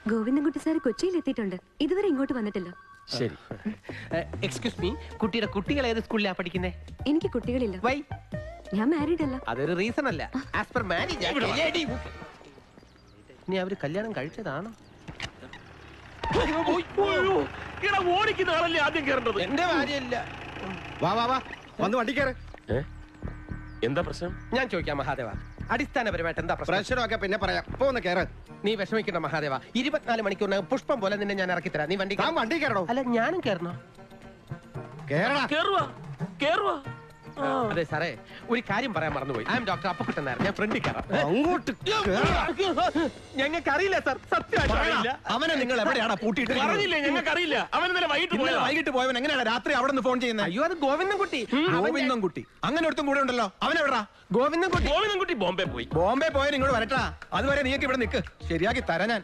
Govindankutty sir കൊച്ചിയിൽ എത്തിയിട്ടുണ്ട്. ഇതുവരെ ഇങ്ങോട്ട് വന്നിട്ടില്ല. ശരി. എക്സ്ക്യൂസ് മീ, കുട്ടിയുടെ കുട്ടികൾ ഏത് സ്കൂളിലാ പഠിക്കുന്നേ? എനിക്ക് കുട്ടികളില്ല. വൈ? ഞാൻ മാരീഡ് അല്ല. അതൊരു റീസൺ അല്ല. ആസ് പെർ മാരേജ് നീ അവര് കല്യാണം കഴിച്ചതാണോ? ഓടിക്കുന്ന ആളല്ലേ ആദ്യം കയറേണ്ടത്. എന്റെ ഭാര്യയല്ല. വാ വാ വാ, വന്ന് വണ്ടി കയറ്. എന്താ പ്രശ്നം? ഞാൻ ചോദിക്കാം മഹാദേവ, അടിസ്ഥാനപരമായിട്ട് എന്താ പ്രശ്നം? പ്രശ്നമൊക്കെ പിന്നെ പറയാം. ഇപ്പൊ ഒന്ന് കയറ്. നീ വിഷമിക്കണ്ട മഹാദേവ, 24 മണിക്കൂറിനകം പുഷ്പം പോലെ നിന്നെ ഞാൻ ഇറക്കി തരാം. നീ വണ്ടി താൻ വണ്ടി കയറണോ? അല്ല, ഞാനും കയറണോ? കേറടാ. കേറുവാ. അതെ സാറേ, ഒരു കാര്യം പറയാൻ മറന്നുപോയി. I'm doctor Appakuttan Nair. ഞാൻ ഫ്രണ്ടിൽ കയറാം. അങ്ങോട്ട് ഞങ്ങൾക്ക് അറിയില്ല സാർ, സത്യമായിട്ടില്ല. അവനെ നിങ്ങൾ എവിടെയാണ് പൂട്ടിയിട്ട്? പറഞ്ഞില്ലേ ഞങ്ങൾക്ക് അറിയില്ല. അവൻ ഇന്നലെ വൈകിട്ട് പോയവൻ എങ്ങനെയാണ് രാത്രി അവിടെ നിന്ന് ഫോൺ ചെയ്യുന്നത്? അയ്യോ, അത് ഗോവിന്ദൻകുട്ടി. ഗോവിന്ദൻകുട്ടി അങ്ങനെ ഒരുത്തും കൂടെ ഉണ്ടല്ലോ. അവനെവിടാ? ഗോവിന്ദൻകുട്ടി ഗോവിന്ദൻകുട്ടി ബോംബെ പോയി. ബോംബെ പോയാൽ ഇങ്ങോട്ട് വരട്ടാ. അതുവരെ നീക്ക് ഇവിടെ നിൽക്ക്, ശരിയാക്കി തരാം ഞാൻ.